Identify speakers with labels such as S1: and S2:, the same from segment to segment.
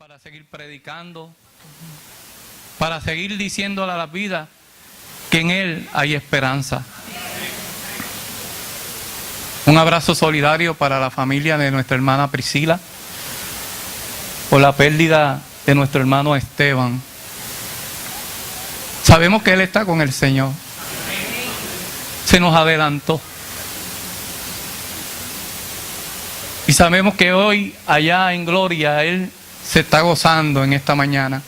S1: para seguir predicando, para seguir diciéndole a la vida que en Él hay esperanza. Un abrazo solidario para la familia de nuestra hermana Priscila por la pérdida de nuestro hermano Esteban. Sabemos que Él está con el Señor. Se nos adelantó. Y sabemos que hoy, allá en gloria, Él se está gozando en esta mañana.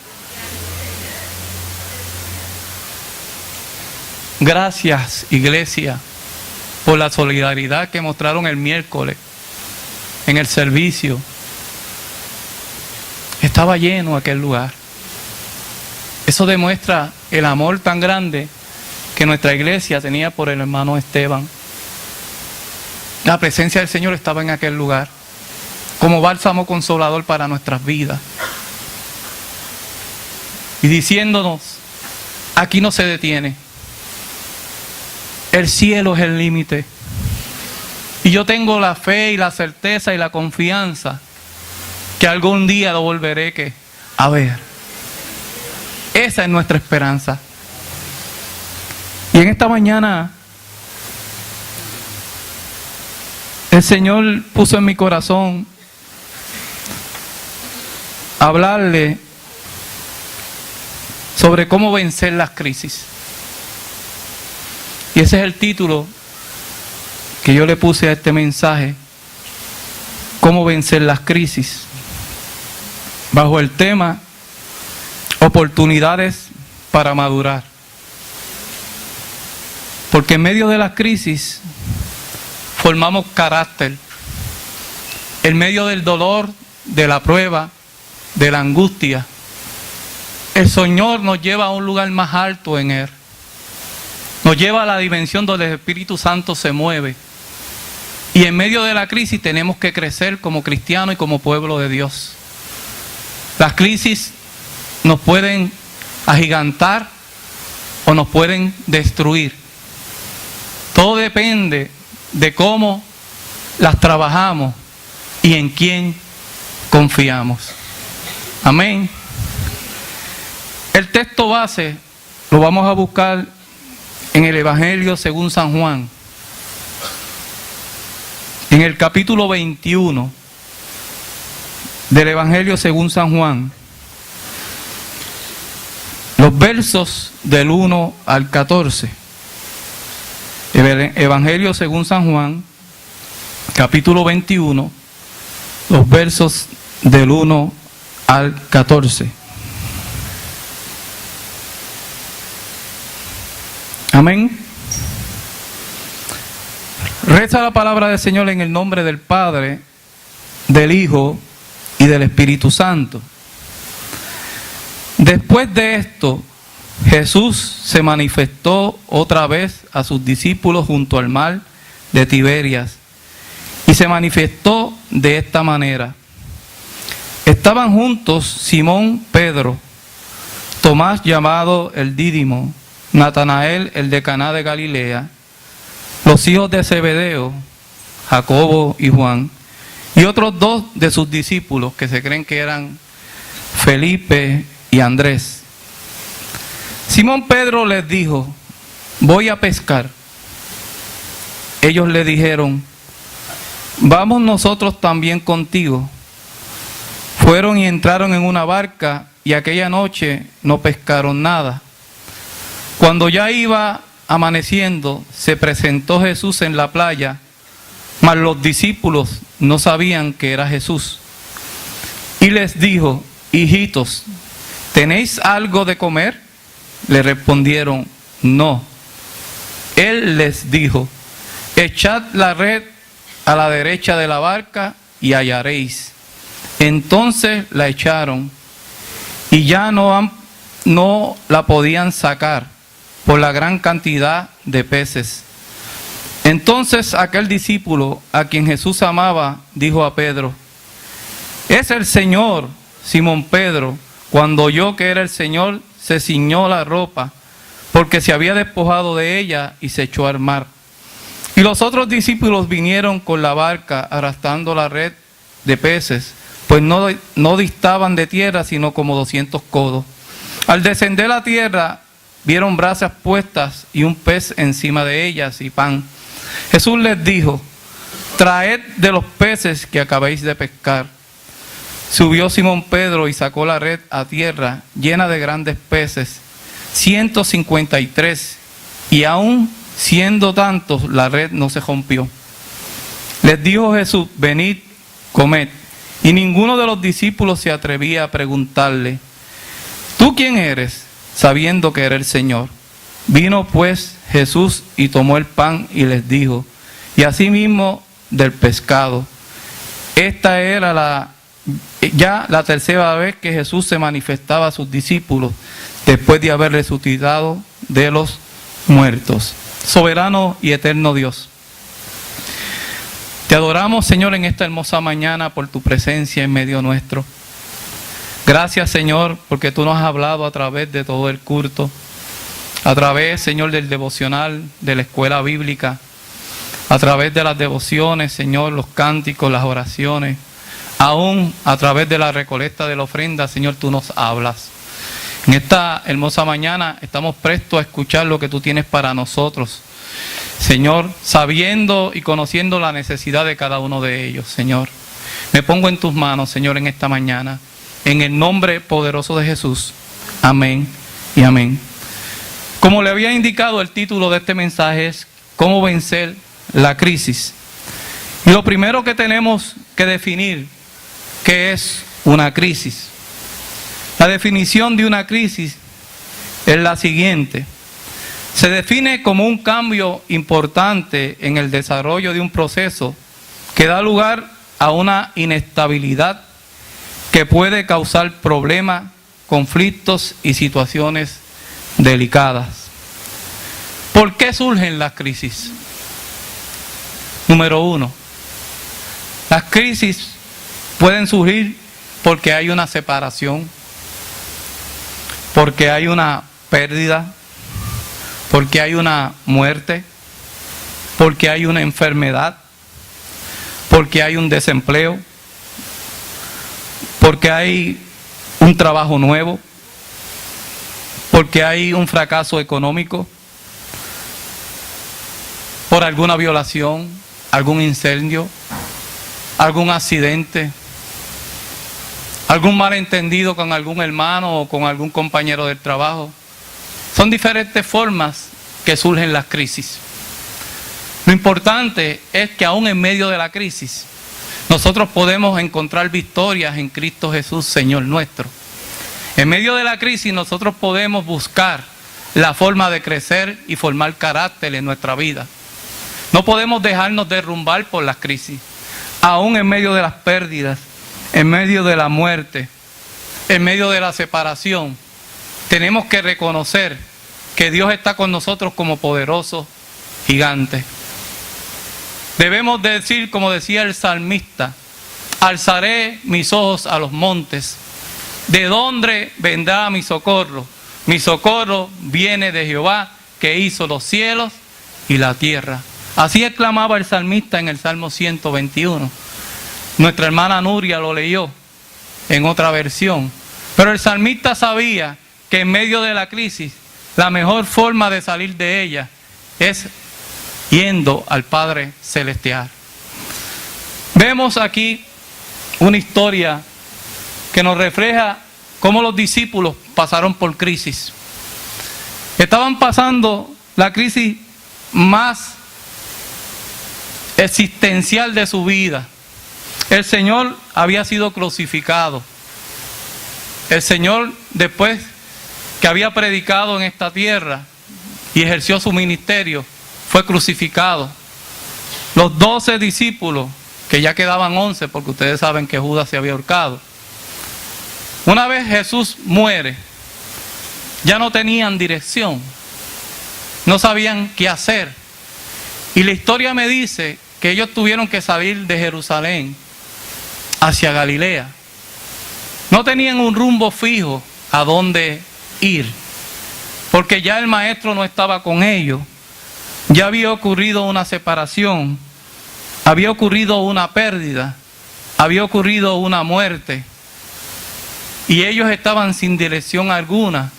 S1: Gracias, iglesia, por la solidaridad que mostraron el miércoles en el servicio. Estaba lleno aquel lugar. Eso demuestra el amor tan grande que nuestra iglesia tenía por el hermano Esteban. La presencia del Señor estaba en aquel lugar como bálsamo consolador para nuestras vidas. Y diciéndonos, aquí no se detiene. El cielo es el límite. Y yo tengo la fe y la certeza y la confianza que algún día lo volveré a ver. Esa es nuestra esperanza. Y en esta mañana el Señor puso en mi corazón hablarle sobre cómo vencer las crisis. Y ese es el título que yo le puse a este mensaje: cómo vencer las crisis, bajo el tema oportunidades para madurar. Porque en medio de las crisis formamos carácter. En medio del dolor, de la prueba, de la angustia, el Señor nos lleva a un lugar más alto en Él. Nos lleva a la dimensión donde el Espíritu Santo se mueve. Y en medio de la crisis tenemos que crecer como cristianos y como pueblo de Dios. Las crisis nos pueden agigantar o nos pueden destruir. Todo depende de cómo las trabajamos y en quién confiamos. Amén. El texto base lo vamos a buscar en el Evangelio según San Juan, en el capítulo 21 del Evangelio según San Juan, los versos del 1 al 14. El Evangelio según San Juan, capítulo 21, los versos del 1 al 14. Amén. Reza la palabra del Señor en el nombre del Padre, del Hijo y del Espíritu Santo. Después de esto, Jesús se manifestó otra vez a sus discípulos junto al mar de Tiberias y se manifestó de esta manera. Estaban juntos Simón Pedro, Tomás llamado el Dídimo, Natanael el de Caná de Galilea, los hijos de Zebedeo, Jacobo y Juan, y otros dos de sus discípulos que se creen que eran Felipe y Andrés. Simón Pedro les dijo: voy a pescar. Ellos le dijeron: vamos nosotros también contigo. Fueron y entraron en una barca y aquella noche no pescaron nada. Cuando ya iba amaneciendo, se presentó Jesús en la playa, mas los discípulos no sabían que era Jesús. Y les dijo: hijitos, ¿tenéis algo de comer? Le respondieron: no. Él les dijo: echad la red a la derecha de la barca y hallaréis. Entonces la echaron y ya no la podían sacar por la gran cantidad de peces. Entonces aquel discípulo a quien Jesús amaba dijo a Pedro: es el Señor. Simón Pedro, cuando oyó que era el Señor, se ciñó la ropa, porque se había despojado de ella y se echó al mar. Y los otros discípulos vinieron con la barca arrastrando la red de peces, pues no distaban de tierra sino como 200 codos. Al descender a tierra, vieron brasas puestas y un pez encima de ellas y pan. Jesús les dijo: traed de los peces que acabéis de pescar. Subió Simón Pedro y sacó la red a tierra llena de grandes peces, 153, y aún siendo tantos, la red no se rompió. Les dijo Jesús: venid, comed. Y ninguno de los discípulos se atrevía a preguntarle: ¿tú quién eres?, sabiendo que era el Señor. Vino pues Jesús y tomó el pan y les dijo, y asimismo del pescado. Esta era ya la tercera vez que Jesús se manifestaba a sus discípulos después de haber resucitado de los muertos. Soberano y eterno Dios, te adoramos, Señor, en esta hermosa mañana por tu presencia en medio nuestro. Gracias, Señor, porque tú nos has hablado a través de todo el culto, a través, Señor, del devocional, de la escuela bíblica, a través de las devociones, Señor, los cánticos, las oraciones, aún a través de la recolecta de la ofrenda, Señor, tú nos hablas. En esta hermosa mañana estamos prestos a escuchar lo que tú tienes para nosotros, Señor, sabiendo y conociendo la necesidad de cada uno de ellos, Señor. Me pongo en tus manos, Señor, en esta mañana, en el nombre poderoso de Jesús. Amén y amén. Como le había indicado, el título de este mensaje es ¿cómo vencer la crisis? Y lo primero que tenemos que definir, ¿qué es una crisis? La definición de una crisis es la siguiente. Se define como un cambio importante en el desarrollo de un proceso que da lugar a una inestabilidad que puede causar problemas, conflictos y situaciones delicadas. ¿Por qué surgen las crisis? Número 1. Las crisis pueden surgir porque hay una separación, porque hay una pérdida, porque hay una muerte, porque hay una enfermedad, porque hay un desempleo, porque hay un trabajo nuevo, porque hay un fracaso económico, por alguna violación, algún incendio, algún accidente, algún malentendido con algún hermano o con algún compañero del trabajo. Son diferentes formas que surgen las crisis. Lo importante es que aún en medio de la crisis, nosotros podemos encontrar victorias en Cristo Jesús, Señor nuestro. En medio de la crisis nosotros podemos buscar la forma de crecer y formar carácter en nuestra vida. No podemos dejarnos derrumbar por las crisis. Aún en medio de las pérdidas, en medio de la muerte, en medio de la separación, tenemos que reconocer que Dios está con nosotros como poderoso gigante. Debemos decir, como decía el salmista: alzaré mis ojos a los montes. ¿De dónde vendrá mi socorro? Mi socorro viene de Jehová, que hizo los cielos y la tierra. Así exclamaba el salmista en el Salmo 121. Nuestra hermana Nuria lo leyó en otra versión. Pero el salmista sabía que en medio de la crisis, la mejor forma de salir de ella es yendo al Padre Celestial. Vemos aquí una historia que nos refleja cómo los discípulos pasaron por crisis. Estaban pasando la crisis más existencial de su vida. El Señor había sido crucificado. El Señor, después que había predicado en esta tierra y ejerció su ministerio, fue crucificado. Los 12 discípulos, que ya quedaban 11 porque ustedes saben que Judas se había ahorcado, una vez Jesús muere, ya no tenían dirección, no sabían qué hacer. Y la historia me dice que ellos tuvieron que salir de Jerusalén hacia Galilea. No tenían un rumbo fijo a dónde ir, porque ya el maestro no estaba con ellos. Ya había ocurrido una separación, había ocurrido una pérdida, había ocurrido una muerte y ellos estaban sin dirección alguna.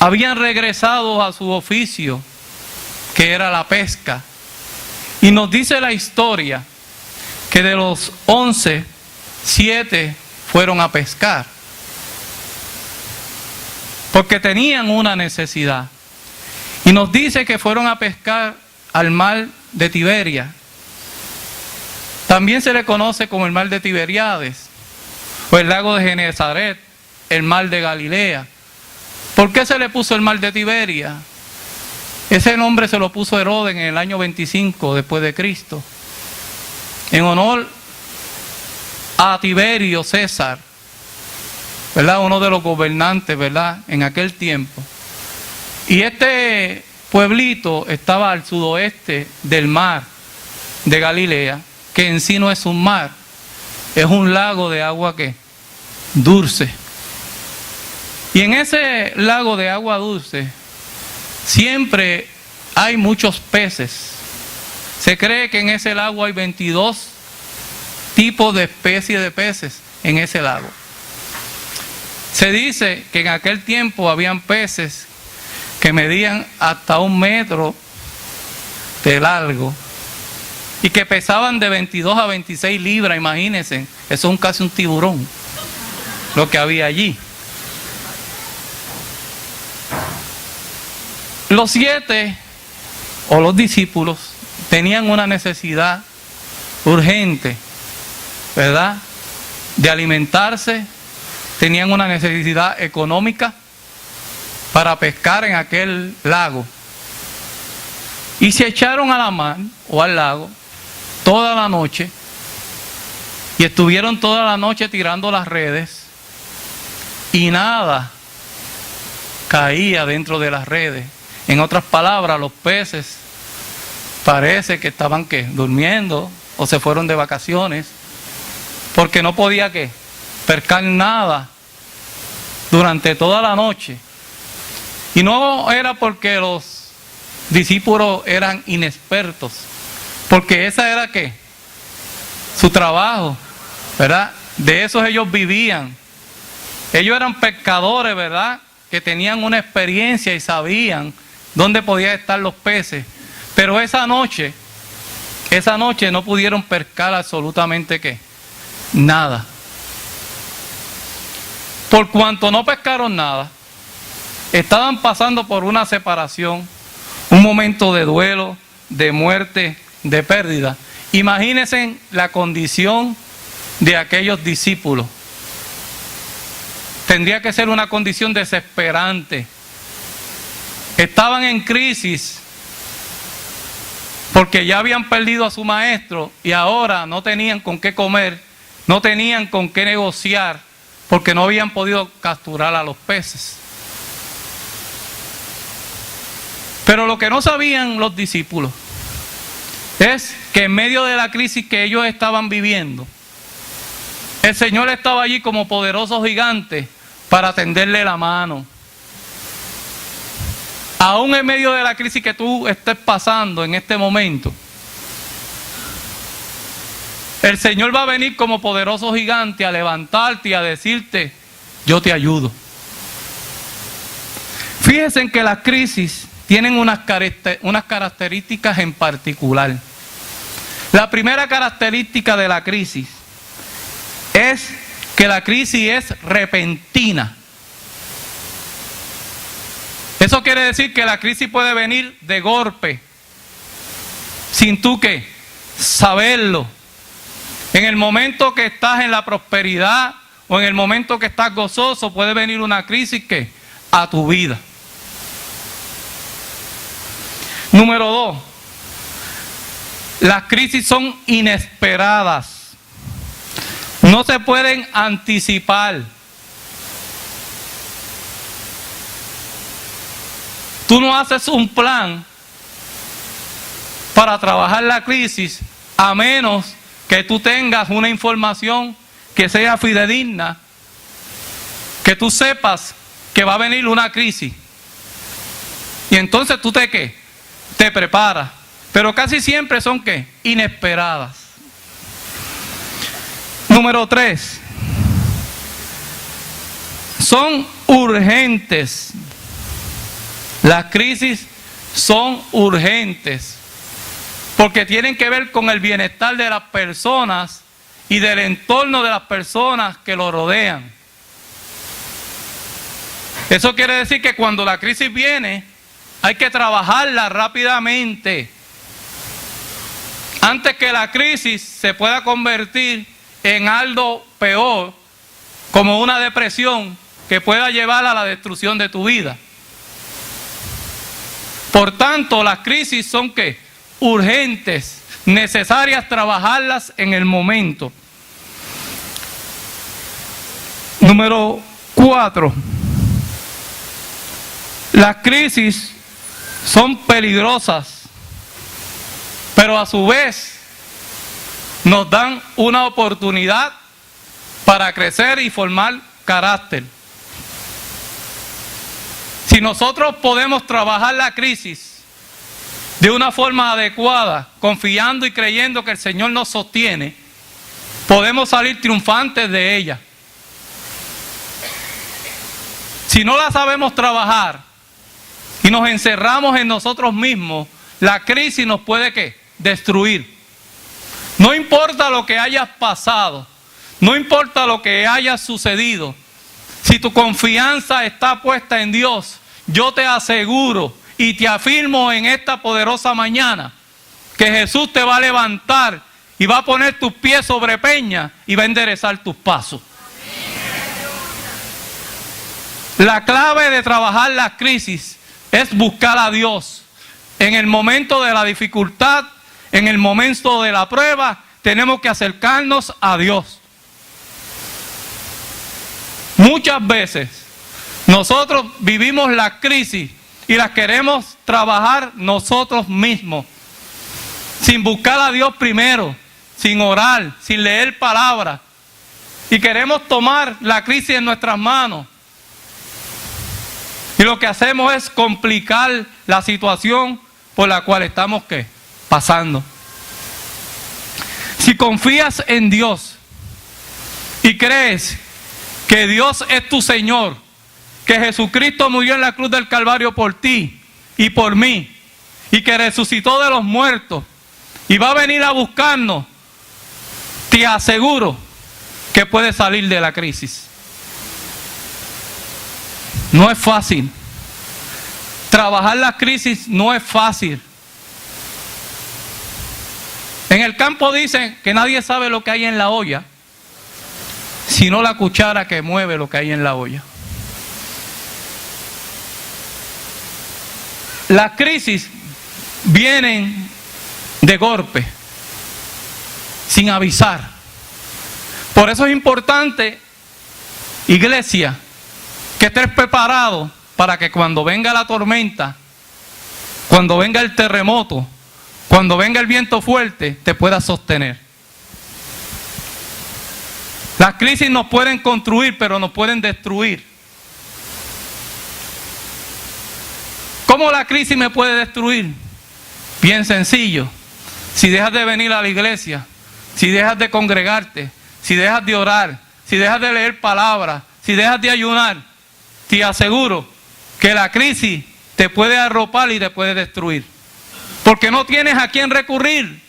S1: Habían regresado a su oficio, que era la pesca. Y nos dice la historia que de los 11, 7 fueron a pescar, porque tenían una necesidad. Y nos dice que fueron a pescar al mar de Tiberias. También se le conoce como el mar de Tiberíades, o el lago de Genesaret, el mar de Galilea. ¿Por qué se le puso el mar de Tiberias? Ese nombre se lo puso Herodes en el año 25 después de Cristo, en honor a Tiberio César, ¿verdad? Uno de los gobernantes, ¿verdad?, en aquel tiempo. Y este pueblito estaba al sudoeste del mar de Galilea, que en sí no es un mar, es un lago de agua que dulce. Y en ese lago de agua dulce siempre hay muchos peces. Se cree que en ese lago hay 22 tipos de especies de peces en ese lago. Se dice que en aquel tiempo habían peces que medían hasta 1 metro de largo y que pesaban de 22 a 26 libras, imagínense, eso es casi un tiburón, lo que había allí. Los 7, o los discípulos, tenían una necesidad urgente, ¿verdad?, de alimentarse. Tenían una necesidad económica para pescar en aquel lago. Y se echaron a la mar o al lago toda la noche y estuvieron toda la noche tirando las redes y nada caía dentro de las redes. En otras palabras, los peces parece que estaban ¿qué?, durmiendo o se fueron de vacaciones, porque no podía ¿qué?, pescar nada durante toda la noche. Y no era porque los discípulos eran inexpertos, porque esa era ¿qué?, su trabajo, ¿verdad? De esos ellos vivían. Ellos eran pescadores, ¿verdad?, que tenían una experiencia y sabían dónde podían estar los peces. Pero esa noche no pudieron pescar absolutamente ¿qué?, nada. Por cuanto no pescaron nada, estaban pasando por una separación, un momento de duelo, de muerte, de pérdida. Imagínense la condición de aquellos discípulos. Tendría que ser una condición desesperante. Estaban en crisis porque ya habían perdido a su maestro y ahora no tenían con qué comer, no tenían con qué negociar, porque no habían podido capturar a los peces. Pero lo que no sabían los discípulos es que en medio de la crisis que ellos estaban viviendo, el Señor estaba allí como poderoso gigante para tenderle la mano. Aún en medio de la crisis que tú estés pasando en este momento, el Señor va a venir como poderoso gigante a levantarte y a decirte: yo te ayudo. Fíjense en que las crisis tienen unas características en particular. La primera característica de la crisis es que la crisis es repentina. Eso quiere decir que la crisis puede venir de golpe, sin tú ¿qué?, saberlo. En el momento que estás en la prosperidad o en el momento que estás gozoso, puede venir una crisis ¿qué?, a tu vida. Número 2, las crisis son inesperadas. No se pueden anticipar. Tú no haces un plan para trabajar la crisis a menos que tú tengas una información que sea fidedigna, que tú sepas que va a venir una crisis. Y entonces tú te preparas. Pero casi siempre son ¿qué?, inesperadas. Número 3. Son urgentes. Las crisis son urgentes porque tienen que ver con el bienestar de las personas y del entorno de las personas que lo rodean. Eso quiere decir que cuando la crisis viene, hay que trabajarla rápidamente antes que la crisis se pueda convertir en algo peor, como una depresión que pueda llevar a la destrucción de tu vida. Por tanto, las crisis son ¿qué? Urgentes, necesarias trabajarlas en el momento. Número 4. Las crisis son peligrosas, pero a su vez nos dan una oportunidad para crecer y formar carácter. Si nosotros podemos trabajar la crisis de una forma adecuada, confiando y creyendo que el Señor nos sostiene, podemos salir triunfantes de ella. Si no la sabemos trabajar y nos encerramos en nosotros mismos, la crisis nos puede ¿qué? Destruir. No importa lo que hayas pasado, no importa lo que haya sucedido, si tu confianza está puesta en Dios, yo te aseguro y te afirmo en esta poderosa mañana que Jesús te va a levantar y va a poner tus pies sobre peña y va a enderezar tus pasos. La clave de trabajar las crisis es buscar a Dios. En el momento de la dificultad, en el momento de la prueba, tenemos que acercarnos a Dios. Muchas veces nosotros vivimos la crisis y las queremos trabajar nosotros mismos, sin buscar a Dios primero, sin orar, sin leer palabra, y queremos tomar la crisis en nuestras manos. Y lo que hacemos es complicar la situación por la cual estamos ¿qué? Pasando. Si confías en Dios y crees que Dios es tu Señor, que Jesucristo murió en la cruz del Calvario por ti y por mí, y que resucitó de los muertos y va a venir a buscarnos, te aseguro que puedes salir de la crisis. No es fácil. Trabajar la crisis no es fácil. En el campo dicen que nadie sabe lo que hay en la olla, sino la cuchara que mueve lo que hay en la olla. Las crisis vienen de golpe, sin avisar. Por eso es importante, iglesia, que estés preparado para que cuando venga la tormenta, cuando venga el terremoto, cuando venga el viento fuerte, te puedas sostener. Las crisis nos pueden construir, pero nos pueden destruir. ¿Cómo la crisis me puede destruir? Bien sencillo. Si dejas de venir a la iglesia, si dejas de congregarte, si dejas de orar, si dejas de leer palabras, si dejas de ayunar, te aseguro que la crisis te puede arropar y te puede destruir. Porque no tienes a quién recurrir.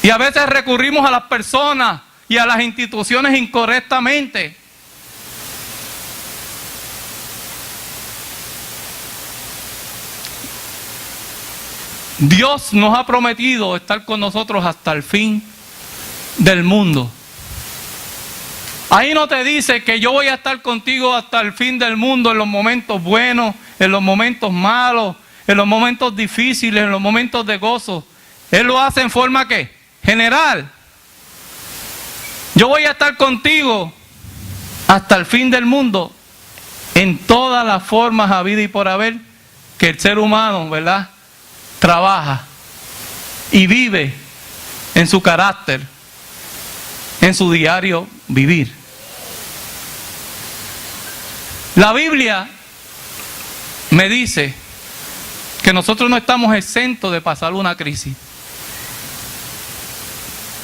S1: Y a veces recurrimos a las personas y a las instituciones incorrectamente. Dios nos ha prometido estar con nosotros hasta el fin del mundo. Ahí no te dice que yo voy a estar contigo hasta el fin del mundo en los momentos buenos, en los momentos malos, en los momentos difíciles, en los momentos de gozo. Él lo hace en forma ¿qué? General. Yo voy a estar contigo hasta el fin del mundo en todas las formas habidas y por haber que el ser humano, ¿verdad?, trabaja y vive en su carácter, en su diario vivir. La Biblia me dice que nosotros no estamos exentos de pasar una crisis.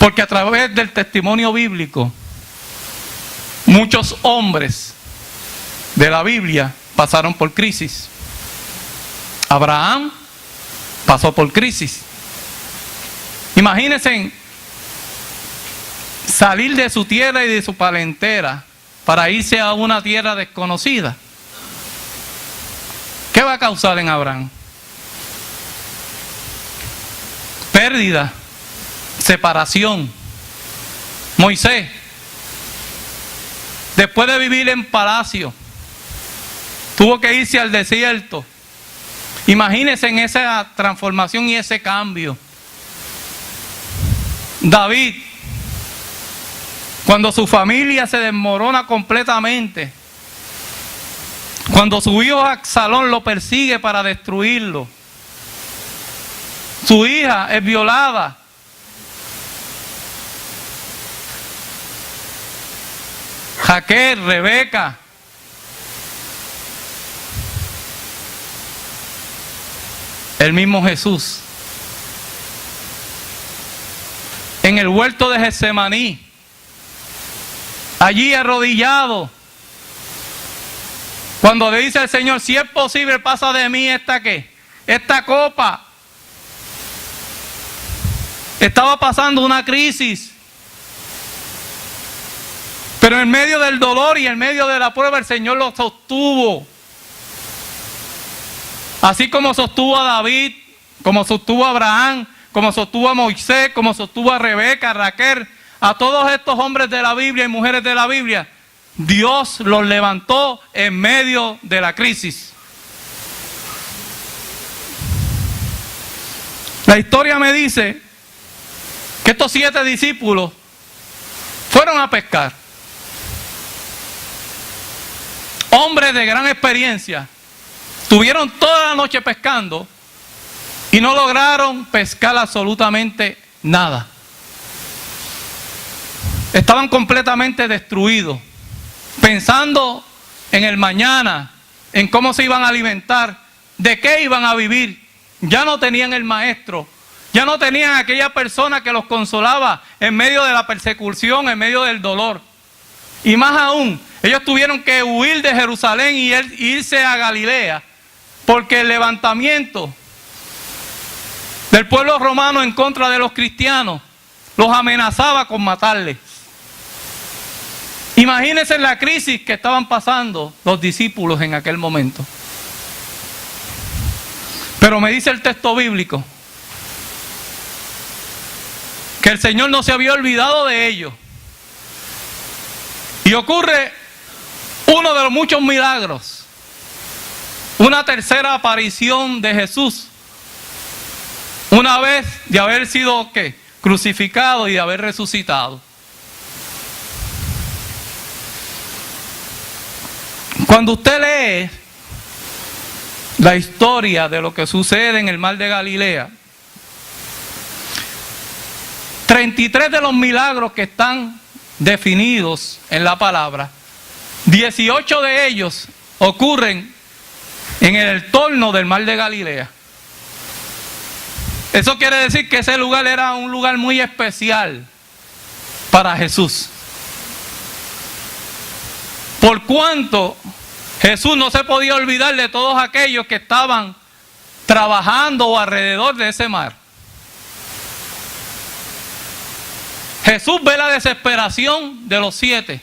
S1: Porque a través del testimonio bíblico, muchos hombres de la Biblia pasaron por crisis. Abraham pasó por crisis. Imagínense salir de su tierra y de su parentela para irse a una tierra desconocida. ¿Qué va a causar en Abraham? Pérdida, separación. Moisés, después de vivir en palacio, tuvo que irse al desierto. Imagínense en esa transformación y ese cambio. David, cuando su familia se desmorona completamente, cuando su hijo Absalón lo persigue para destruirlo, su hija es violada, Raquel, Rebeca, el mismo Jesús, en el huerto de Getsemaní, allí arrodillado, cuando le dice al Señor, si es posible, pasa de mí esta copa. Estaba pasando una crisis, pero en medio del dolor y en medio de la prueba el Señor lo sostuvo. Así como sostuvo a David, como sostuvo a Abraham, como sostuvo a Moisés, como sostuvo a Rebeca, a Raquel, a todos estos hombres de la Biblia y mujeres de la Biblia, Dios los levantó en medio de la crisis. La historia me dice que estos 7 discípulos fueron a pescar. Hombres de gran experiencia, estuvieron toda la noche pescando y no lograron pescar absolutamente nada. Estaban completamente destruidos, pensando en el mañana, en cómo se iban a alimentar, de qué iban a vivir. Ya no tenían el maestro, ya no tenían aquella persona que los consolaba en medio de la persecución, en medio del dolor. Y más aún, ellos tuvieron que huir de Jerusalén y irse a Galilea, porque el levantamiento del pueblo romano en contra de los cristianos los amenazaba con matarles. Imagínense la crisis que estaban pasando los discípulos en aquel momento. Pero me dice el texto bíblico que el Señor no se había olvidado de ellos. Y ocurre uno de los muchos milagros, una tercera aparición de Jesús, una vez de haber sido crucificado y de haber resucitado. Cuando usted lee la historia de lo que sucede en el mar de Galilea, 33 de los milagros que están definidos en la palabra, 18 de ellos ocurren en el entorno del mar de Galilea. Eso quiere decir que ese lugar era un lugar muy especial para Jesús. Por cuanto Jesús no se podía olvidar de todos aquellos que estaban trabajando alrededor de ese mar. Jesús ve la desesperación de los 7.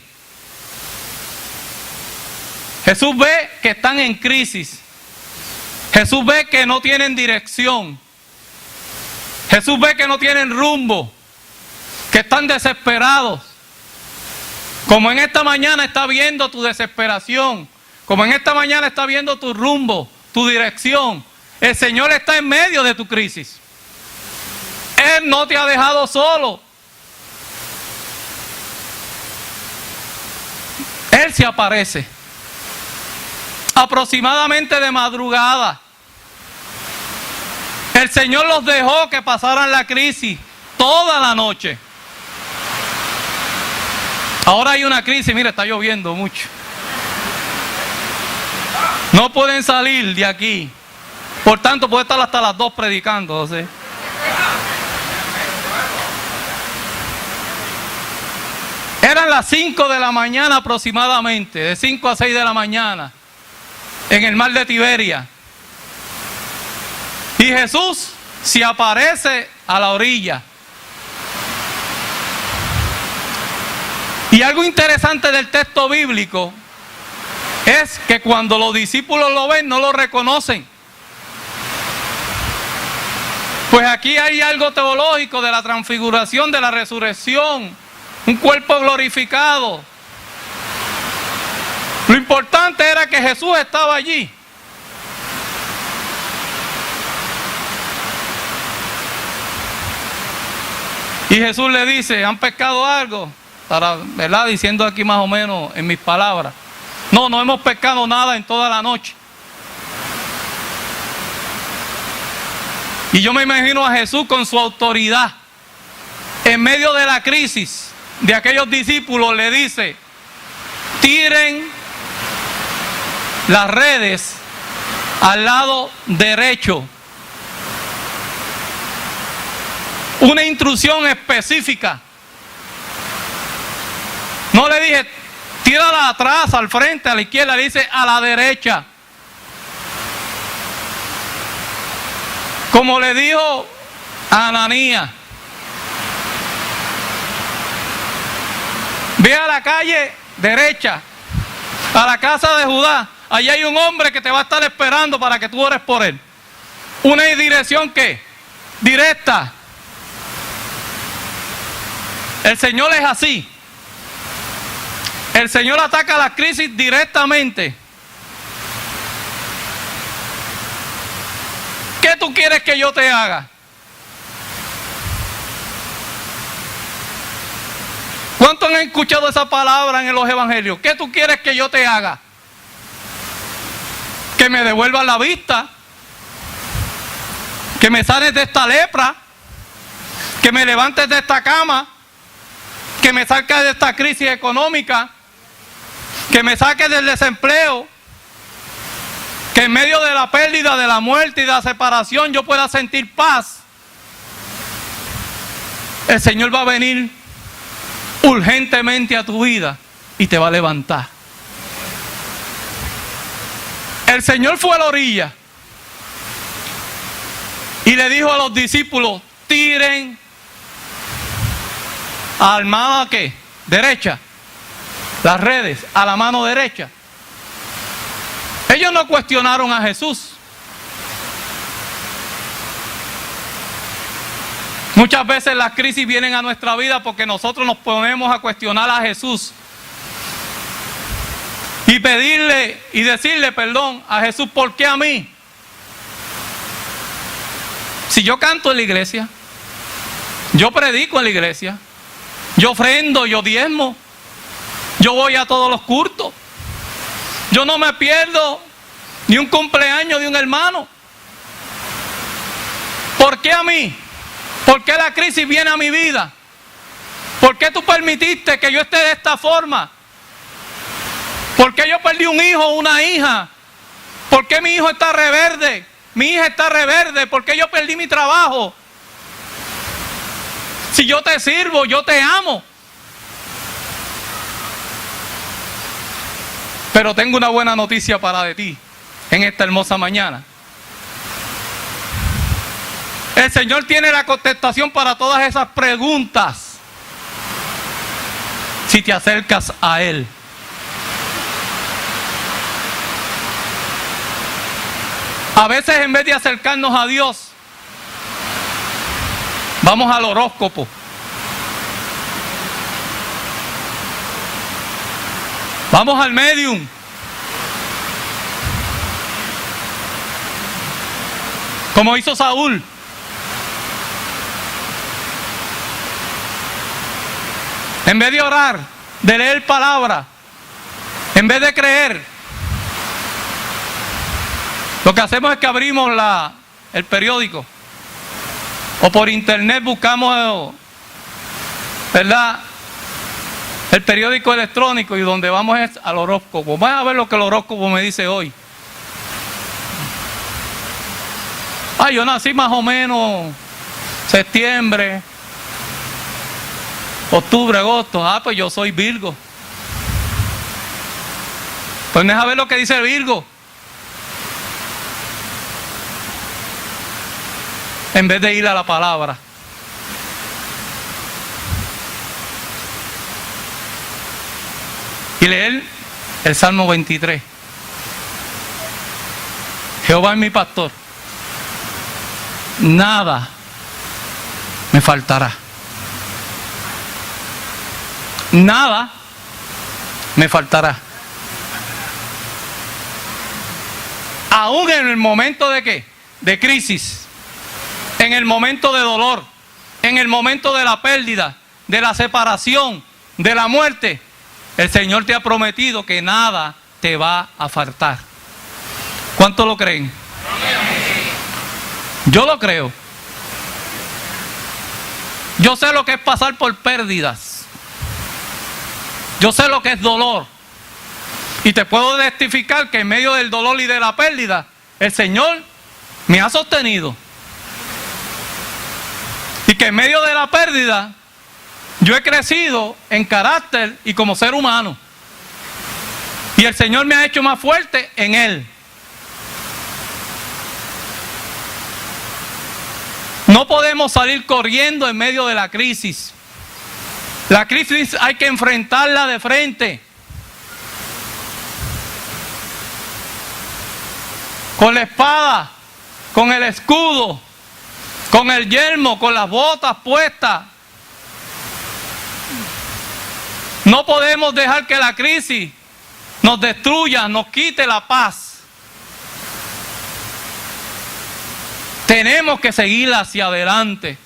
S1: Jesús ve que están en crisis. Jesús ve que no tienen dirección. Jesús ve que no tienen rumbo, que están desesperados. Como en esta mañana está viendo tu desesperación, como en esta mañana está viendo tu rumbo, tu dirección. El Señor está en medio de tu crisis. Él no te ha dejado solo. Él se aparece. Aproximadamente de madrugada. El Señor los dejó que pasaran la crisis toda la noche. Ahora hay una crisis, mira, está lloviendo mucho. No pueden salir de aquí. Por tanto, puede estar hasta las 2 predicando. ¿Sí? Eran las 5 de la mañana aproximadamente, de 5 a 6 de la mañana, en el mar de Tiberia. Y Jesús se aparece a la orilla. Y algo interesante del texto bíblico es que cuando los discípulos lo ven, no lo reconocen. Pues aquí hay algo teológico de la transfiguración, de la resurrección, un cuerpo glorificado. Lo importante era que Jesús estaba allí. Y Jesús le dice, ¿han pescado algo? ¿Verdad? Diciendo aquí más o menos en mis palabras. No, no hemos pescado nada en toda la noche. Y yo me imagino a Jesús con su autoridad, en medio de la crisis de aquellos discípulos, le dice, tiren las redes al lado derecho. Una instrucción específica. No le dije, tírala atrás, al frente, a la izquierda, le dice a la derecha. Como le dijo a Ananías, ve a la calle derecha, a la casa de Judá. Allí hay un hombre que te va a estar esperando para que tú ores por él. Una dirección que directa. El Señor es así. El Señor ataca las crisis directamente. ¿Qué tú quieres que yo te haga? ¿Cuántos han escuchado esa palabra en los evangelios? ¿Qué tú quieres que yo te haga? Que me devuelvas la vista, que me sanes de esta lepra, que me levantes de esta cama, que me saques de esta crisis económica, que me saques del desempleo, que en medio de la pérdida, de la muerte y de la separación yo pueda sentir paz. El Señor va a venir urgentemente a tu vida y te va a levantar. El Señor fue a la orilla y le dijo a los discípulos, tiren a la mano ¿qué? Derecha, las redes a la mano derecha. Ellos no cuestionaron a Jesús. Muchas veces las crisis vienen a nuestra vida porque nosotros nos ponemos a cuestionar a Jesús y pedirle y decirle perdón a Jesús, ¿por qué a mí? Si yo canto en la iglesia, yo predico en la iglesia, yo ofrendo, yo diezmo, yo voy a todos los cultos, yo no me pierdo ni un cumpleaños de un hermano. ¿Por qué a mí? ¿Por qué la crisis viene a mi vida? ¿Por qué tú permitiste que yo esté de esta forma? ¿Por qué yo perdí un hijo o una hija? ¿Por qué mi hijo está reverde? Mi hija está reverde. ¿Por qué yo perdí mi trabajo? Si yo te sirvo, yo te amo. Pero tengo una buena noticia para de ti en esta hermosa mañana. El Señor tiene la contestación para todas esas preguntas si te acercas a Él. A veces en vez de acercarnos a Dios, vamos al horóscopo. Vamos al medium. Como hizo Saúl. En vez de orar, de leer palabra, en vez de creer, lo que hacemos es que abrimos el periódico o por internet buscamos, ¿verdad?, el periódico electrónico y donde vamos es al horóscopo. Vamos a ver lo que el horóscopo me dice hoy. Yo nací más o menos septiembre. octubre, agosto. Pues yo soy Virgo. Pues deja ver lo que dice Virgo. En vez de ir a la palabra. Y leer el Salmo 23. Jehová es mi pastor. Nada me faltará. Nada me faltará. Aún en el momento de ¿qué? De crisis. En el momento de dolor. En el momento de la pérdida. De la separación. De la muerte. El Señor te ha prometido que nada te va a faltar. ¿Cuántos lo creen? Yo lo creo. Yo sé lo que es pasar por pérdidas. Yo sé lo que es dolor. Y te puedo testificar que en medio del dolor y de la pérdida, el Señor me ha sostenido. Y que en medio de la pérdida, yo he crecido en carácter y como ser humano. Y el Señor me ha hecho más fuerte en Él. No podemos salir corriendo en medio de la crisis. La crisis hay que enfrentarla de frente. Con la espada, con el escudo, con el yelmo, con las botas puestas. No podemos dejar que la crisis nos destruya, nos quite la paz. Tenemos que seguir hacia adelante.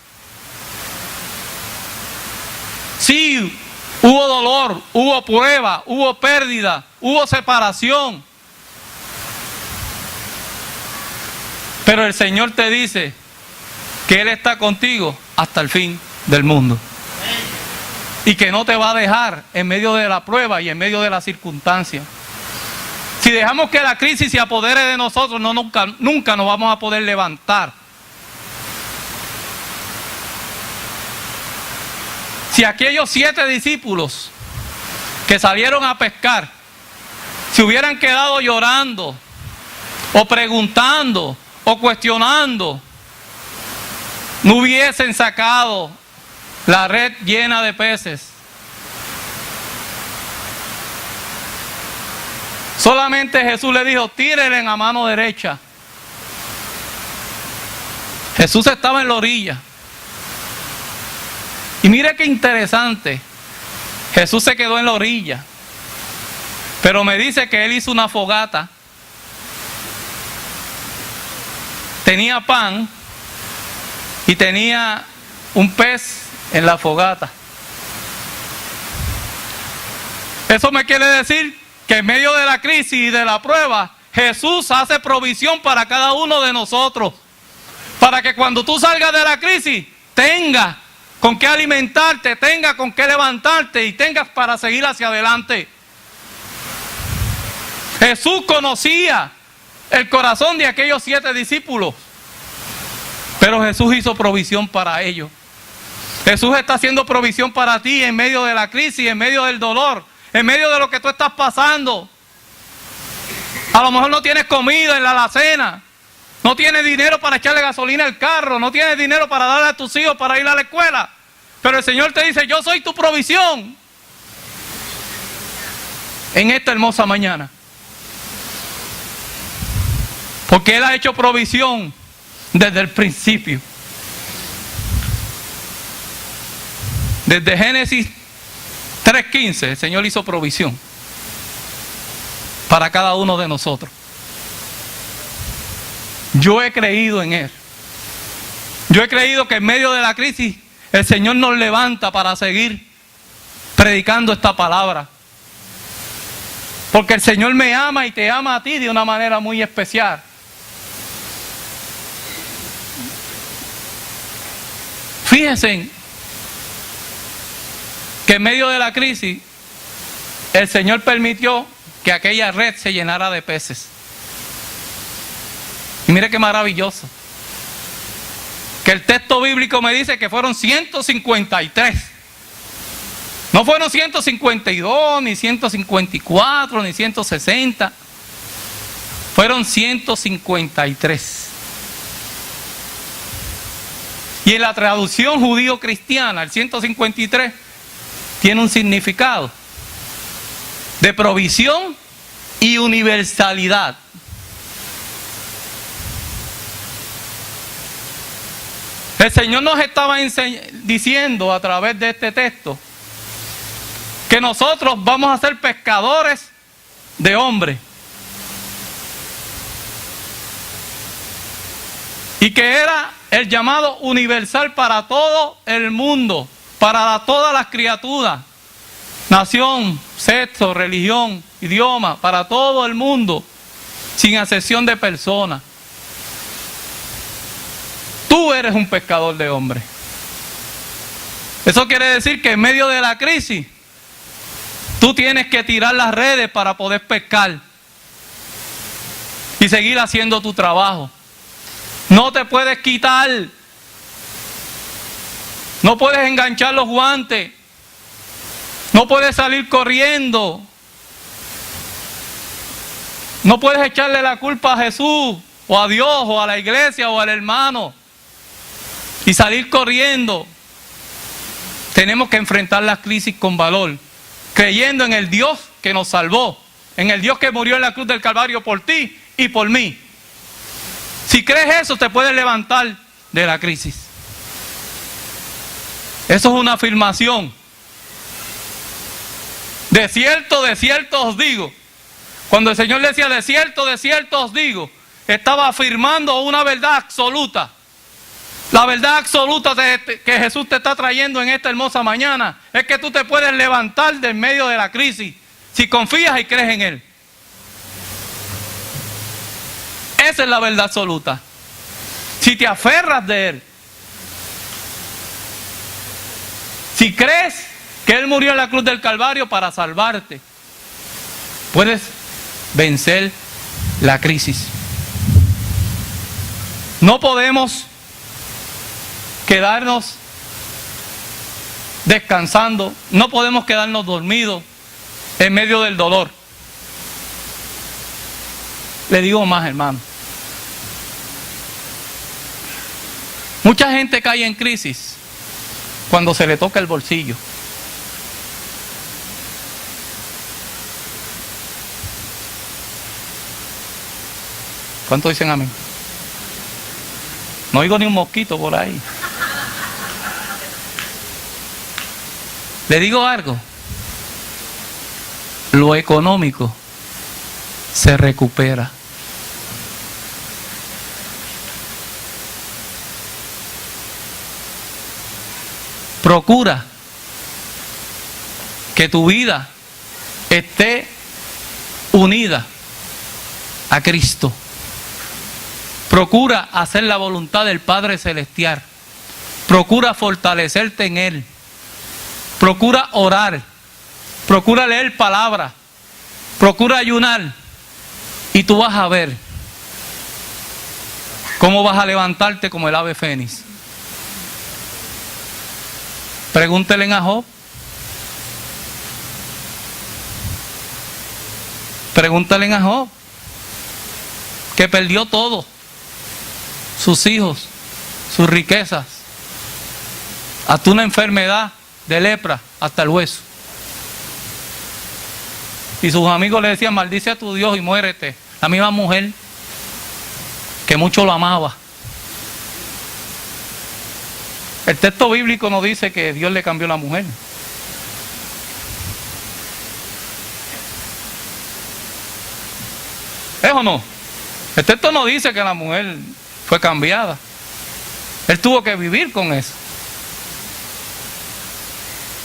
S1: Sí, hubo dolor, hubo prueba, hubo pérdida, hubo separación. Pero el Señor te dice que Él está contigo hasta el fin del mundo. Y que no te va a dejar en medio de la prueba y en medio de las circunstancias. Si dejamos que la crisis se apodere de nosotros, nunca nos vamos a poder levantar. Si aquellos 7 discípulos que salieron a pescar, se hubieran quedado llorando, o preguntando, o cuestionando, no hubiesen sacado la red llena de peces. Solamente Jesús le dijo, tírenle en la mano derecha. Jesús estaba en la orilla. Y mire qué interesante. Jesús se quedó en la orilla. Pero me dice que Él hizo una fogata. Tenía pan y tenía un pez en la fogata. Eso me quiere decir que en medio de la crisis y de la prueba, Jesús hace provisión para cada uno de nosotros. Para que cuando tú salgas de la crisis, tengas con qué alimentarte, tengas con qué levantarte y tengas para seguir hacia adelante. Jesús conocía el corazón de aquellos 7 discípulos. Pero Jesús hizo provisión para ellos. Jesús está haciendo provisión para ti en medio de la crisis, en medio del dolor, en medio de lo que tú estás pasando. A lo mejor no tienes comida en la alacena, no tienes dinero para echarle gasolina al carro, no tienes dinero para darle a tus hijos para ir a la escuela. Pero el Señor te dice, yo soy tu provisión en esta hermosa mañana. Porque Él ha hecho provisión desde el principio. Desde Génesis 3:15, el Señor hizo provisión para cada uno de nosotros. Yo he creído en Él. Yo he creído que en medio de la crisis el Señor nos levanta para seguir predicando esta palabra. Porque el Señor me ama y te ama a ti de una manera muy especial. Fíjense que en medio de la crisis el Señor permitió que aquella red se llenara de peces. Y mire qué maravilloso. Que el texto bíblico me dice que fueron 153. No fueron 152, ni 154, ni 160. Fueron 153. Y en la traducción judío-cristiana, el 153 tiene un significado de provisión y universalidad. El Señor nos estaba diciendo a través de este texto que nosotros vamos a ser pescadores de hombres. Y que era el llamado universal para todo el mundo, para todas las criaturas, nación, sexo, religión, idioma, para todo el mundo, sin excepción de personas. Tú eres un pescador de hombres. Eso quiere decir que en medio de la crisis, tú tienes que tirar las redes para poder pescar y seguir haciendo tu trabajo. No te puedes quitar, no puedes enganchar los guantes, no puedes salir corriendo, no puedes echarle la culpa a Jesús o a Dios o a la iglesia o al hermano y salir corriendo. Tenemos que enfrentar las crisis con valor, creyendo en el Dios que nos salvó, en el Dios que murió en la cruz del Calvario por ti y por mí. Si crees eso, te puedes levantar de la crisis. Eso es una afirmación. De cierto os digo. Cuando el Señor decía de cierto os digo, estaba afirmando una verdad absoluta. La verdad absoluta que Jesús te está trayendo en esta hermosa mañana es que tú te puedes levantar del medio de la crisis si confías y crees en Él. Esa es la verdad absoluta. Si te aferras de Él, si crees que Él murió en la cruz del Calvario para salvarte, puedes vencer la crisis. No podemos quedarnos descansando, no podemos quedarnos dormidos en medio del dolor. Le digo más, hermano. Mucha gente cae en crisis cuando se le toca el bolsillo. ¿Cuántos dicen amén? No oigo ni un mosquito por ahí. Le digo algo. Lo económico se recupera. Procura que tu vida esté unida a Cristo. Procura hacer la voluntad del Padre Celestial. Procura fortalecerte en Él. Procura orar. Procura leer palabra. Procura ayunar. Y tú vas a ver cómo vas a levantarte como el ave fénix. Pregúntele a Job. Pregúntale a Job, que perdió todo. Sus hijos, sus riquezas, hasta una enfermedad de lepra, hasta el hueso. Y sus amigos le decían, maldice a tu Dios y muérete. La misma mujer que mucho lo amaba. El texto bíblico nos dice que Dios le cambió la mujer. ¿Es o no? El texto no dice que la mujer fue cambiada. Él tuvo que vivir con eso.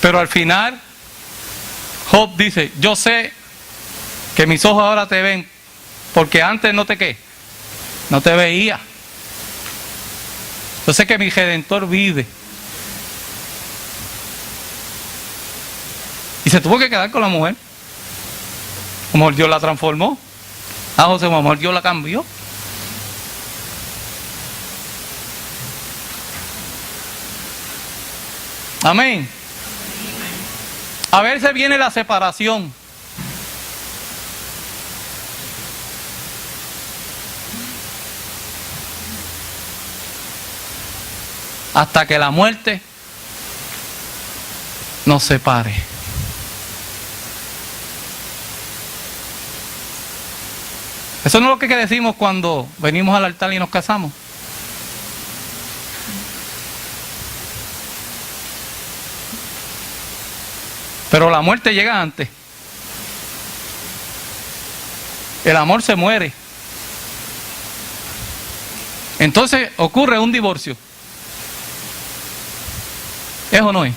S1: Pero al final, Job dice, yo sé que mis ojos ahora te ven, porque antes no te veía. Yo sé que mi Redentor vive. Y se tuvo que quedar con la mujer. A lo mejor Dios la transformó. A José, a lo mejor Dios la cambió. Amén. A veces viene la separación. Hasta que la muerte nos separe. Eso no es lo que decimos cuando venimos al altar y nos casamos. Pero la muerte llega antes. El amor se muere. Entonces ocurre un divorcio. ¿Es o no es?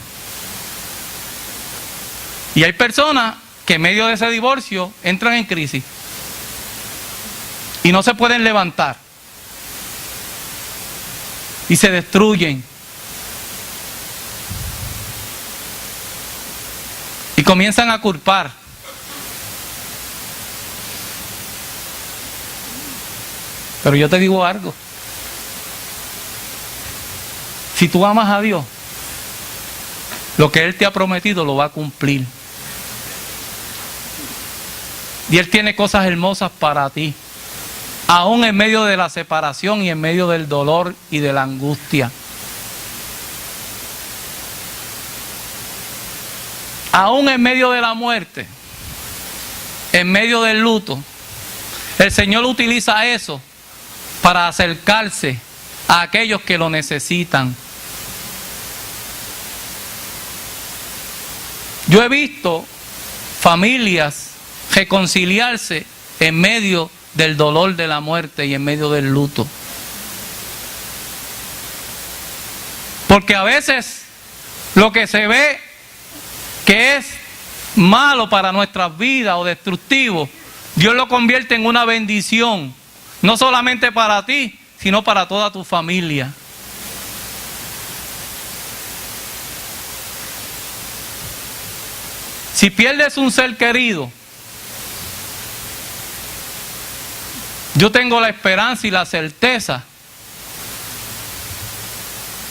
S1: Y hay personas que en medio de ese divorcio entran en crisis y no se pueden levantar y se destruyen y comienzan a culpar. Pero yo te digo algo: si tú amas a Dios, lo que Él te ha prometido lo va a cumplir. Y Él tiene cosas hermosas para ti, aún en medio de la separación y en medio del dolor y de la angustia. Aún en medio de la muerte, en medio del luto, el Señor utiliza eso para acercarse a aquellos que lo necesitan. Yo he visto familias reconciliarse en medio del dolor de la muerte y en medio del luto. Porque a veces lo que se ve que es malo para nuestras vidas o destructivo, Dios lo convierte en una bendición, no solamente para ti, sino para toda tu familia. Si pierdes un ser querido, yo tengo la esperanza y la certeza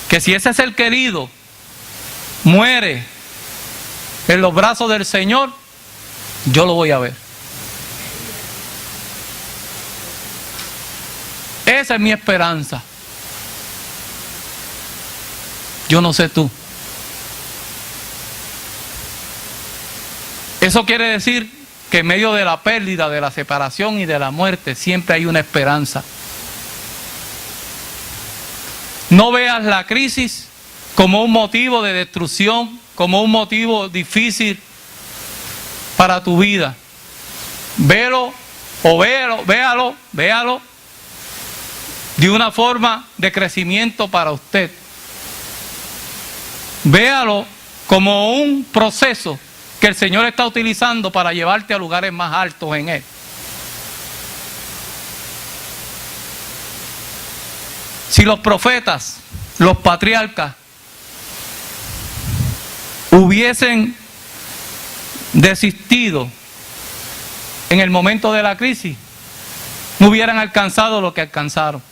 S1: que si ese ser querido muere en los brazos del Señor, yo lo voy a ver. Esa es mi esperanza. Yo no sé tú. Eso quiere decir que en medio de la pérdida, de la separación y de la muerte, siempre hay una esperanza. No veas la crisis como un motivo de destrucción, como un motivo difícil para tu vida. Véalo de una forma de crecimiento para usted. Véalo como un proceso que el Señor está utilizando para llevarte a lugares más altos en Él. Si los profetas, los patriarcas, hubiesen desistido en el momento de la crisis, no hubieran alcanzado lo que alcanzaron.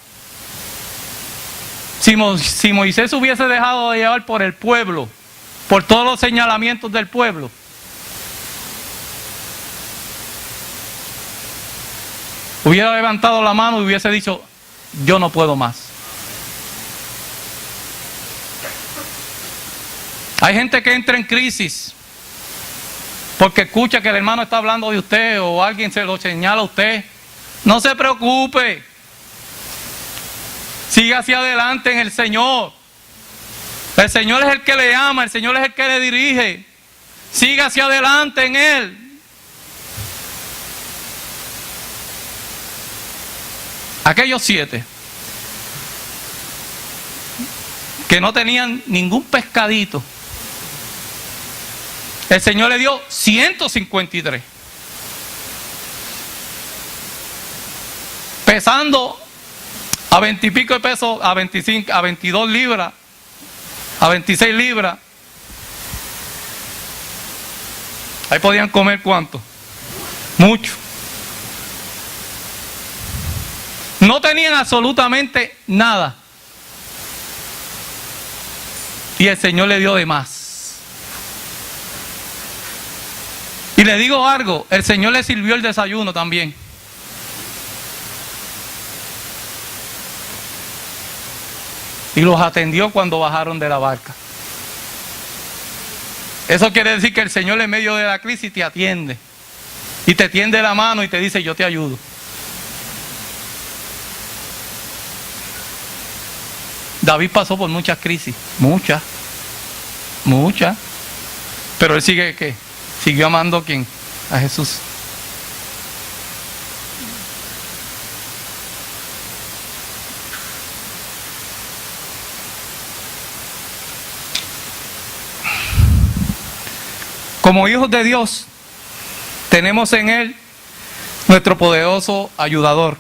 S1: Si Moisés hubiese dejado de llevar por el pueblo, por todos los señalamientos del pueblo, hubiera levantado la mano y hubiese dicho: yo no puedo más. Hay gente que entra en crisis porque escucha que el hermano está hablando de usted o alguien se lo señala a usted. No se preocupe. Siga hacia adelante en el Señor. El Señor es el que le ama, el Señor es el que le dirige. Siga hacia adelante en Él. Aquellos 7 que no tenían ningún pescadito, el Señor le dio 153. Pesando a 20 y pico de pesos, a 25, a 22 libras, a 26 libras. Ahí podían comer ¿cuánto? Mucho. No tenían absolutamente nada. Y el Señor le dio de más. Y le digo algo, el Señor le sirvió el desayuno también. Y los atendió cuando bajaron de la barca. Eso quiere decir que el Señor en medio de la crisis te atiende. Y te tiende la mano y te dice, yo te ayudo. David pasó por muchas crisis, muchas. Pero él sigue, ¿qué? Siguió amando ¿a quién? A Jesús. Como hijos de Dios, tenemos en Él nuestro poderoso ayudador.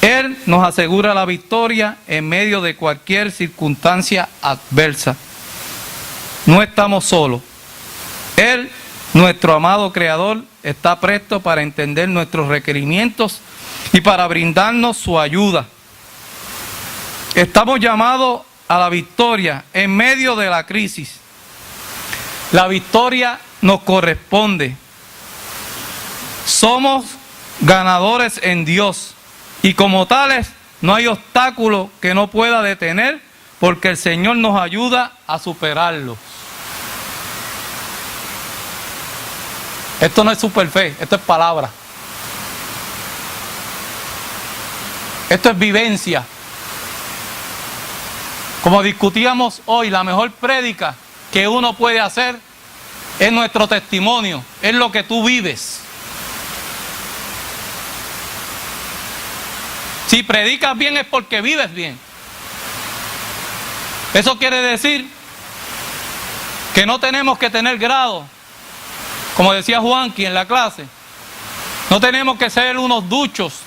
S1: Él nos asegura la victoria en medio de cualquier circunstancia adversa. No estamos solos. Él, nuestro amado Creador, está presto para entender nuestros requerimientos y para brindarnos su ayuda. Estamos llamados a la victoria en medio de la crisis. La victoria nos corresponde. Somos ganadores en Dios y como tales no hay obstáculo que no pueda detener porque el Señor nos ayuda a superarlo. Esto no es super fe, esto es palabra. Esto es vivencia. Como discutíamos hoy, la mejor prédica que uno puede hacer es nuestro testimonio, es lo que tú vives. Si predicas bien es porque vives bien. Eso quiere decir que no tenemos que tener grado, como decía Juanqui en la clase. No tenemos que ser unos duchos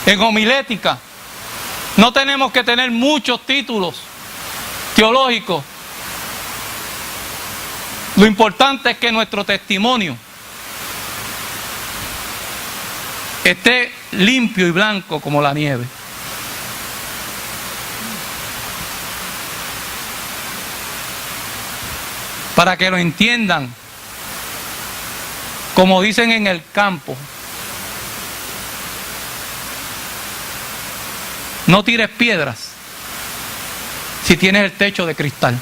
S1: en homilética. No tenemos que tener muchos títulos teológicos. Lo importante es que nuestro testimonio esté limpio y blanco como la nieve. Para que lo entiendan, como dicen en el campo, no tires piedras si tienes el techo de cristal.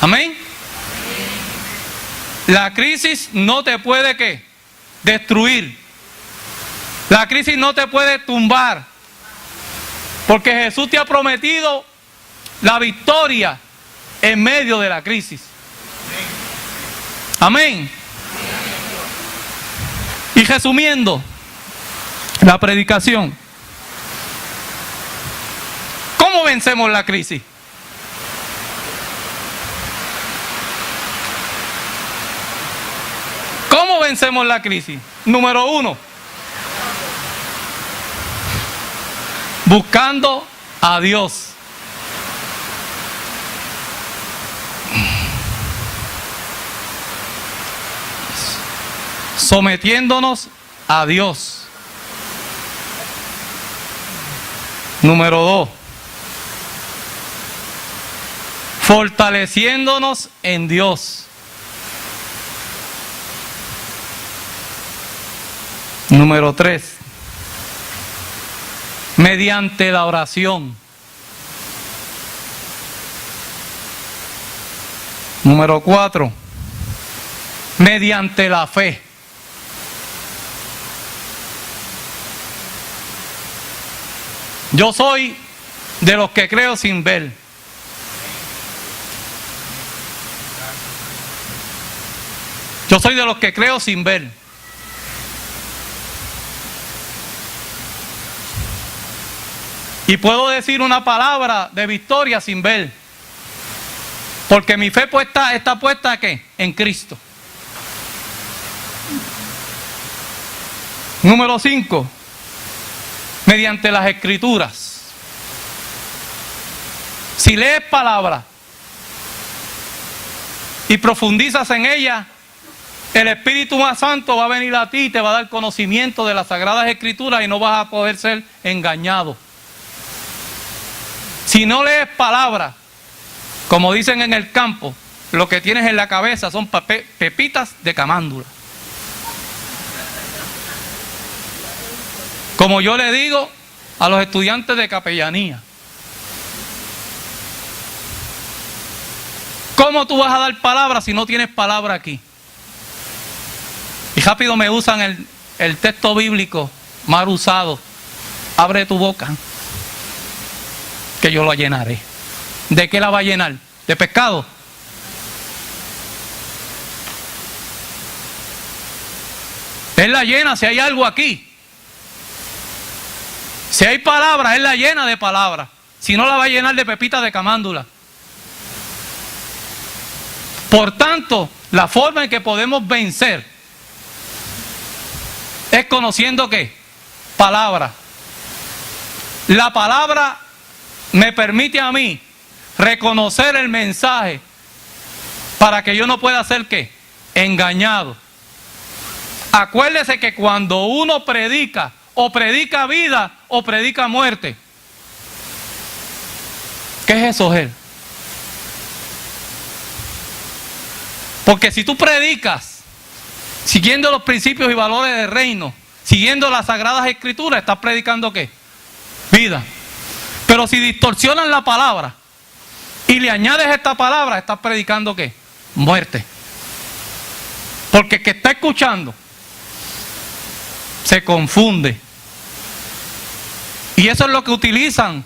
S1: Amén. La crisis no te puede ¿qué? Destruir. La crisis no te puede tumbar. Porque Jesús te ha prometido la victoria en medio de la crisis. Amén. Y resumiendo la predicación, ¿cómo vencemos la crisis? ¿Cómo vencemos la crisis? Número 1, buscando a Dios. Sometiéndonos a Dios. Número 2, fortaleciéndonos en Dios. Número 3, mediante la oración. Número 4, mediante la fe. Yo soy de los que creo sin ver. Yo soy de los que creo sin ver. Y puedo decir una palabra de victoria sin ver. Porque mi fe está puesta ¿qué? En Cristo. Número 5. Mediante las Escrituras. Si lees palabra y profundizas en ella, el Espíritu más Santo va a venir a ti y te va a dar conocimiento de las Sagradas Escrituras y no vas a poder ser engañado. Si no lees palabra Como dicen en el campo, lo que tienes en la cabeza son pepitas de camándula. Como yo le digo a los estudiantes de capellanía, ¿cómo tú vas a dar palabra si no tienes palabra aquí? Y rápido me usan el texto bíblico mal usado. Abre tu boca, que yo lo llenaré. ¿De qué la va a llenar? ¿De pescado? Él la llena si hay algo aquí. Si hay palabra, Él la llena de palabra. Si no, la va a llenar de pepitas de camándula. Por tanto, la forma en que podemos vencer es conociendo ¿qué? Palabra. La palabra me permite a mí reconocer el mensaje para que yo no pueda ser ¿qué? Engañado. Acuérdese que cuando uno predica, o predica vida o predica muerte. ¿Qué es eso, Gel? Porque si tú predicas siguiendo los principios y valores del reino, siguiendo las sagradas escrituras, estás predicando ¿qué? Vida. Pero si distorsionas la palabra y le añades esta palabra, estás predicando ¿qué? Muerte. Porque el que está escuchando se confunde. Y eso es lo que utilizan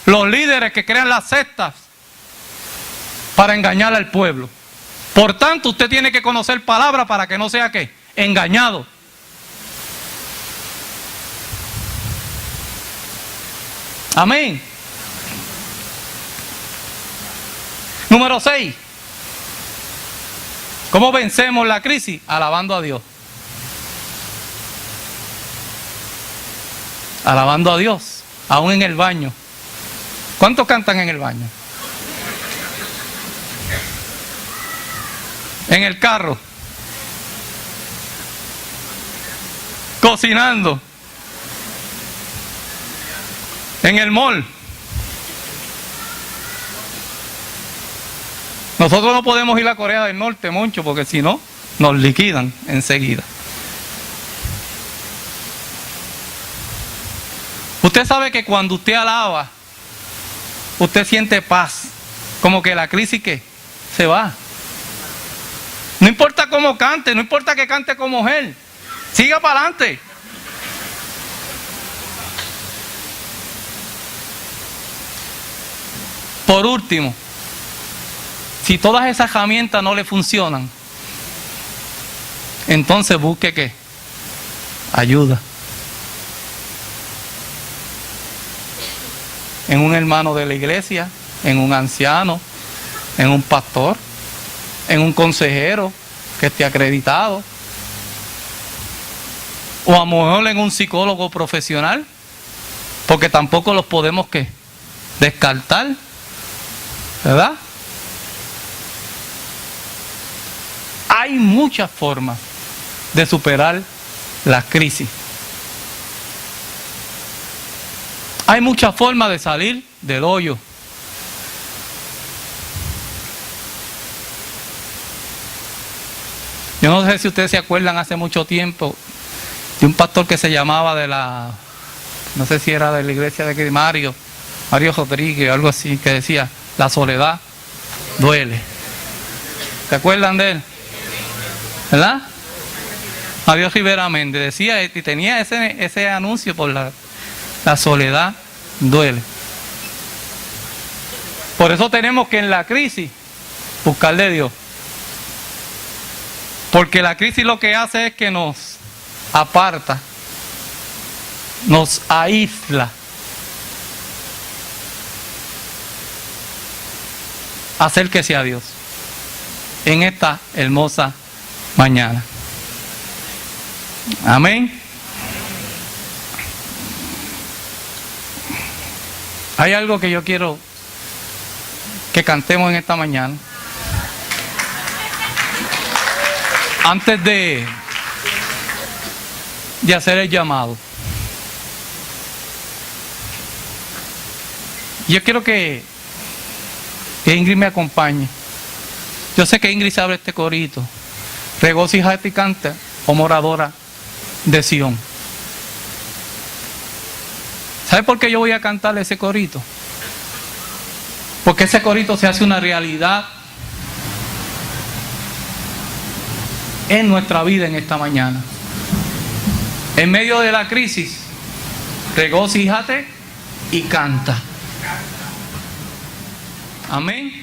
S1: los líderes que crean las sectas para engañar al pueblo. Por tanto, usted tiene que conocer palabra para que no sea ¿qué? Engañado. Amén. Número 6. ¿Cómo vencemos la crisis? Alabando a Dios. Alabando a Dios, aún en el baño. ¿Cuántos cantan en el baño? En el carro. Cocinando. En el mall. Nosotros no podemos ir a Corea del Norte, Moncho, porque si no, nos liquidan enseguida. Usted sabe que cuando usted alaba, usted siente paz, como que la crisis ¿qué? Se va. No importa cómo cante, no importa que cante como él, siga para adelante. Por último, si todas esas herramientas no le funcionan, entonces busque ¿qué? Ayuda. En un hermano de la iglesia, en un anciano, en un pastor, en un consejero que esté acreditado, o a lo mejor en un psicólogo profesional, porque tampoco los podemos ¿qué? Descartar, ¿verdad? Hay muchas formas de superar la crisis. Hay muchas formas de salir del hoyo. Yo no sé si ustedes se acuerdan hace mucho tiempo de un pastor que se llamaba no sé si era de la iglesia de Mario Rodríguez o algo así, que decía, la soledad duele. ¿Se acuerdan de él? ¿Verdad? Mario Rivera Méndez decía, y tenía ese anuncio por la soledad duele. Por eso tenemos que en la crisis buscarle a Dios. Porque la crisis lo que hace es que nos aparta, nos aísla. Acérquese a Dios en esta hermosa mañana. Amén. Hay algo que yo quiero que cantemos en esta mañana. Antes de hacer el llamado. Yo quiero que Que Ingrid me acompañe. Yo sé que Ingrid sabe este corito. Regocíjate y canta, oh moradora de Sión. ¿Sabe por qué yo voy a cantarle ese corito? Porque ese corito se hace una realidad en nuestra vida en esta mañana. En medio de la crisis, regocíjate y canta. Amén.